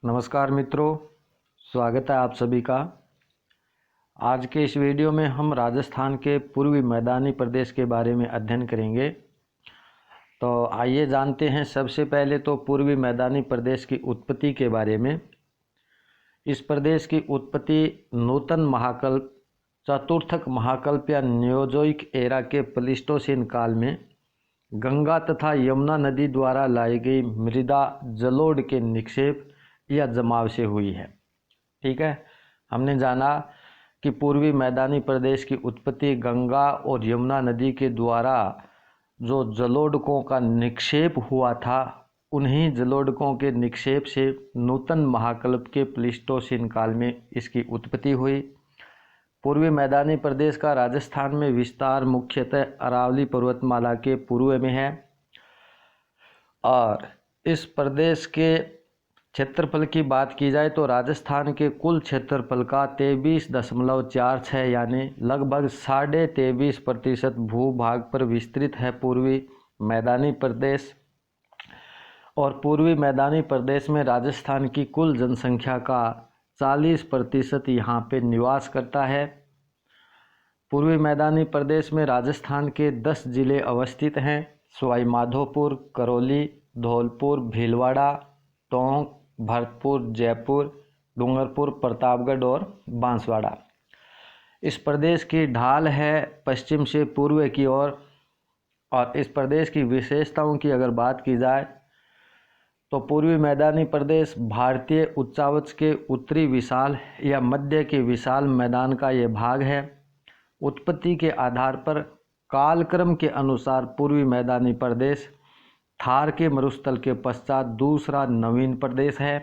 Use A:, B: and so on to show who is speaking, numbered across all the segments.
A: नमस्कार मित्रों, स्वागत है आप सभी का। आज के इस वीडियो में हम राजस्थान के पूर्वी मैदानी प्रदेश के बारे में अध्ययन करेंगे। तो आइए जानते हैं सबसे पहले तो पूर्वी मैदानी प्रदेश की उत्पत्ति के बारे में। इस प्रदेश की उत्पत्ति नूतन महाकल्प, चतुर्थक महाकल्प या न्योजोइक एरा के प्लीस्टोसीन काल में गंगा तथा यमुना नदी द्वारा लाई गई मृदा जलोढ़ के निक्षेप या जमाव से हुई है। ठीक है, हमने जाना कि पूर्वी मैदानी प्रदेश की उत्पत्ति गंगा और यमुना नदी के द्वारा जो जलोढ़कों का निक्षेप हुआ था, उन्हीं जलोढ़कों के निक्षेप से नूतन महाकल्प के प्लीस्टोसीन काल में इसकी उत्पत्ति हुई। पूर्वी मैदानी प्रदेश का राजस्थान में विस्तार मुख्यतः अरावली पर्वतमाला के पूर्व में है और इस प्रदेश के क्षेत्रफल की बात की जाए तो राजस्थान के कुल क्षेत्रफल का 23.46 यानी लगभग 23.5% भूभाग पर विस्तृत है पूर्वी मैदानी प्रदेश। और पूर्वी मैदानी प्रदेश में राजस्थान की कुल जनसंख्या का 40% यहाँ पे निवास करता है। पूर्वी मैदानी प्रदेश में राजस्थान के 10 जिले अवस्थित हैं: सवाई माधोपुर, करौली, धौलपुर, भीलवाड़ा, टोंक, भरतपुर, जयपुर, डूंगरपुर, प्रतापगढ़ और बांसवाड़ा। इस प्रदेश की ढाल है पश्चिम से पूर्व की ओर। और इस प्रदेश की विशेषताओं की अगर बात की जाए तो पूर्वी मैदानी प्रदेश भारतीय उच्चावच के उत्तरी विशाल या मध्य के विशाल मैदान का ये भाग है। उत्पत्ति के आधार पर कालक्रम के अनुसार पूर्वी मैदानी प्रदेश थार के मरुस्थल के पश्चात दूसरा नवीन प्रदेश है।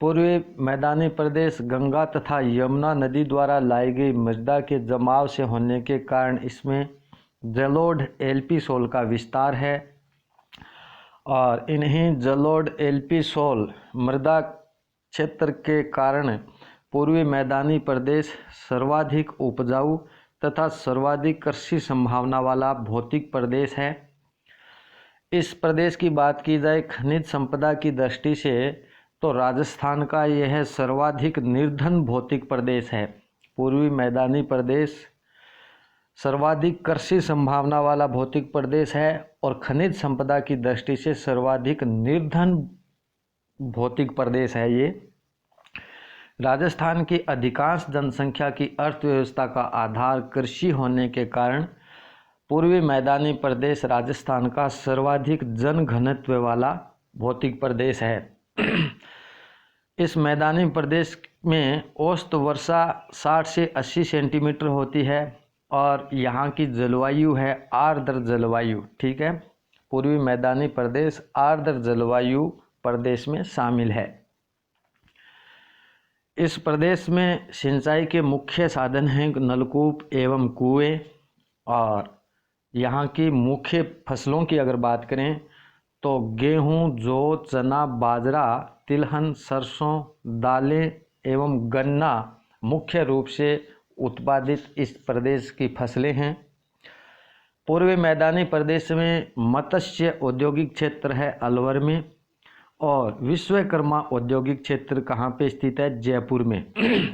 A: पूर्वी मैदानी प्रदेश गंगा तथा यमुना नदी द्वारा लाई गई मृदा के जमाव से होने के कारण इसमें जलोढ़ एल्पी सोल का विस्तार है और इन्हीं जलोढ़ एल्पी सोल मृदा क्षेत्र के कारण पूर्वी मैदानी प्रदेश सर्वाधिक उपजाऊ तथा सर्वाधिक कृषि संभावना वाला भौतिक प्रदेश है। इस प्रदेश की बात की जाए खनिज संपदा की दृष्टि से तो राजस्थान का यह सर्वाधिक निर्धन भौतिक प्रदेश है। पूर्वी मैदानी प्रदेश सर्वाधिक कृषि संभावना वाला भौतिक प्रदेश है और खनिज संपदा की दृष्टि से सर्वाधिक निर्धन भौतिक प्रदेश है। ये राजस्थान की अधिकांश जनसंख्या की अर्थव्यवस्था का आधार कृषि होने के कारण पूर्वी मैदानी प्रदेश राजस्थान का सर्वाधिक जनघनत्व वाला भौतिक प्रदेश है। इस मैदानी प्रदेश में औसत वर्षा 60 से 80 सेंटीमीटर होती है और यहाँ की जलवायु है आर्द्र जलवायु। ठीक है, पूर्वी मैदानी प्रदेश आर्द्र जलवायु प्रदेश में शामिल है। इस प्रदेश में सिंचाई के मुख्य साधन हैं नलकूप एवं कुएं। और यहाँ की मुख्य फसलों की अगर बात करें तो गेहूँ, जौ, चना, बाजरा, तिलहन, सरसों, दालें एवं गन्ना मुख्य रूप से उत्पादित इस प्रदेश की फसलें हैं। पूर्वी मैदानी प्रदेश में मत्स्य औद्योगिक क्षेत्र है अलवर में और विश्वकर्मा औद्योगिक क्षेत्र कहाँ पे स्थित है? जयपुर में।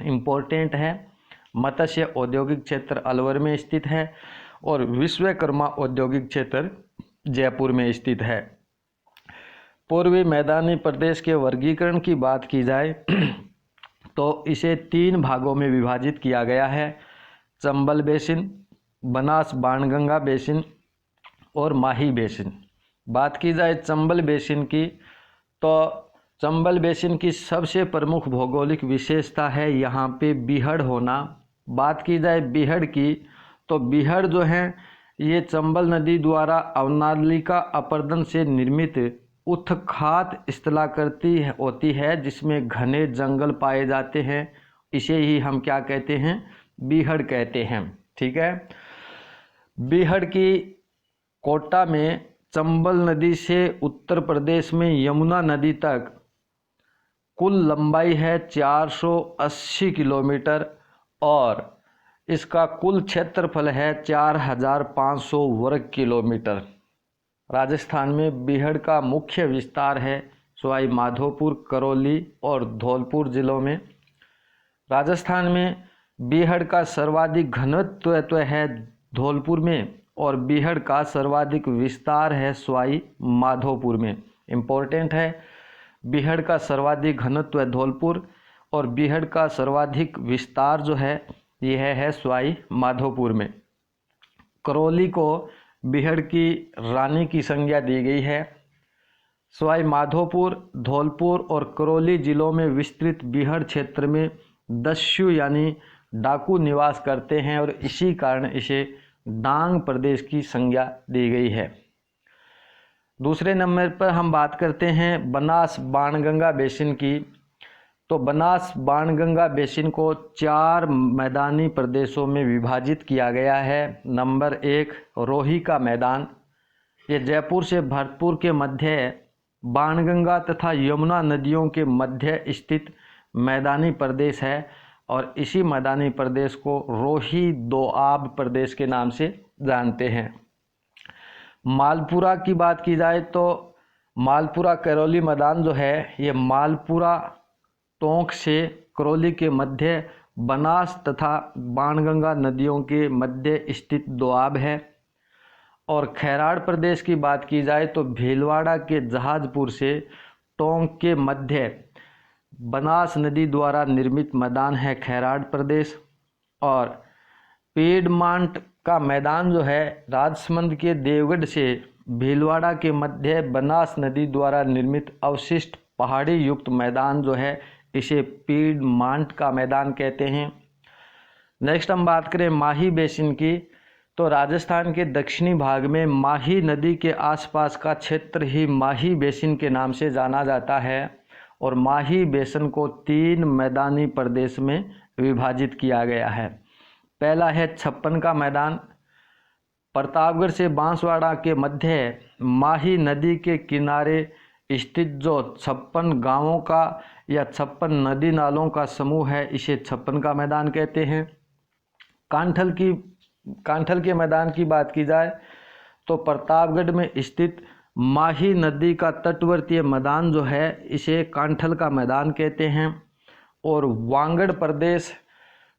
A: इम्पोर्टेंट है, मत्स्य औद्योगिक क्षेत्र अलवर में स्थित है और विश्वकर्मा औद्योगिक क्षेत्र जयपुर में स्थित है। पूर्वी मैदानी प्रदेश के वर्गीकरण की बात की जाए तो इसे 3 भागों में विभाजित किया गया है: चंबल बेसिन, बनास बाणगंगा बेसिन और माही बेसिन। बात की जाए चंबल बेसिन की तो चंबल बेसिन की सबसे प्रमुख भौगोलिक विशेषता है यहाँ पे बीहड़ होना। बात की जाए बीहड़ की तो बीहड़ जो है ये चंबल नदी द्वारा अवनालिका अपर्दन से निर्मित उत्खात स्थलाकृति होती है जिसमें घने जंगल पाए जाते हैं। इसे ही हम क्या कहते हैं? बीहड़ कहते हैं। ठीक है, बीहड़ की कोटा में चंबल नदी से उत्तर प्रदेश में यमुना नदी तक कुल लंबाई है 480 किलोमीटर और इसका कुल क्षेत्रफल है 4500 वर्ग किलोमीटर। राजस्थान में बीहड़ का मुख्य विस्तार है सवाई माधोपुर, करौली और धौलपुर जिलों में। राजस्थान में बीहड़ का सर्वाधिक घनत्व है धौलपुर में और बीहड़ का सर्वाधिक विस्तार है सवाई माधोपुर में। इम्पोर्टेंट है, बीहड़ का सर्वाधिक घनत्व है धौलपुर और बीहड़ का सर्वाधिक विस्तार जो है यह है सवाई माधोपुर में। करौली को बीहड़ की रानी की संज्ञा दी गई है। सवाई माधोपुर, धौलपुर और करौली जिलों में विस्तृत बीहड़ क्षेत्र में दस्यु यानी डाकू निवास करते हैं और इसी कारण इसे डांग प्रदेश की संज्ञा दी गई है। दूसरे नंबर पर हम बात करते हैं बनास बाणगंगा बेसिन की। तो बनास बाणगंगा बेसिन को 4 मैदानी प्रदेशों में विभाजित किया गया है। नंबर 1 रोही का मैदान, ये जयपुर से भरतपुर के मध्य बाणगंगा तथा यमुना नदियों के मध्य स्थित मैदानी प्रदेश है और इसी मैदानी प्रदेश को रोही दोआब प्रदेश के नाम से जानते हैं। मालपुरा की बात की जाए तो मालपुरा करौली मैदान जो है ये मालपुरा टोंक से करौली के मध्य बनास तथा बाणगंगा नदियों के मध्य स्थित दोआब है। और खैराड़ प्रदेश की बात की जाए तो भीलवाड़ा के जहाजपुर से टोंक के मध्य बनास नदी द्वारा निर्मित मैदान है खैराड़ प्रदेश। और पीडमांट का मैदान जो है राजसमंद के देवगढ़ से भीलवाड़ा के मध्य बनास नदी द्वारा निर्मित अवशिष्ट पहाड़ी युक्त मैदान जो है इसे पीडमांट का मैदान कहते हैं। नेक्स्ट हम बात करें माही बेसिन की। तो राजस्थान के दक्षिणी भाग में माही नदी के आसपास का क्षेत्र ही माही बेसिन के नाम से जाना जाता है और माही बेसिन को 3 मैदानी प्रदेश में विभाजित किया गया है। पहला है छप्पन का मैदान, प्रतापगढ़ से बांसवाड़ा के मध्य माही नदी के किनारे स्थित जो 56 गांवों का या 56 नदी नालों का समूह है इसे छप्पन का मैदान कहते हैं। कांठल के मैदान की बात की जाए तो प्रतापगढ़ में स्थित माही नदी का तटवर्तीय मैदान जो है इसे कांठल का मैदान कहते हैं। और वांगड़ प्रदेश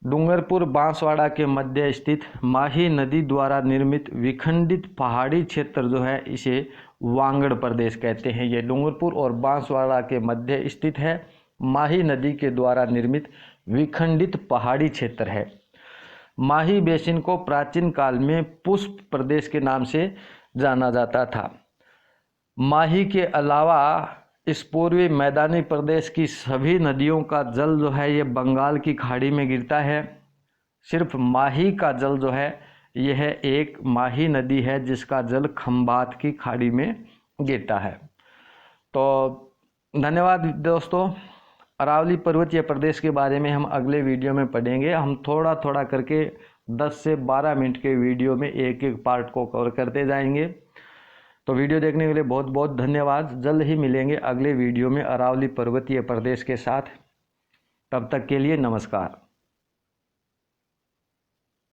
A: डूंगरपुर बांसवाड़ा के मध्य स्थित माही नदी द्वारा निर्मित विखंडित पहाड़ी क्षेत्र जो है इसे वांगड़ प्रदेश कहते हैं। ये डूंगरपुर और बांसवाड़ा के मध्य स्थित है, माही नदी के द्वारा निर्मित विखंडित पहाड़ी क्षेत्र है। माही बेसिन को प्राचीन काल में पुष्प प्रदेश के नाम से जाना जाता था। माही के अलावा इस पूर्वी मैदानी प्रदेश की सभी नदियों का जल जो है ये बंगाल की खाड़ी में गिरता है। सिर्फ माही का जल जो है यह एक माही नदी है जिसका जल खंबात की खाड़ी में गिरता है। तो धन्यवाद दोस्तों। अरावली पर्वतीय प्रदेश के बारे में हम अगले वीडियो में पढ़ेंगे। हम थोड़ा थोड़ा करके 10 से 12 मिनट के वीडियो में एक एक पार्ट को कवर करते जाएंगे। तो वीडियो देखने के लिए बहुत बहुत धन्यवाद। जल्द ही मिलेंगे अगले वीडियो में अरावली पर्वतीय प्रदेश के साथ। तब तक के लिए नमस्कार।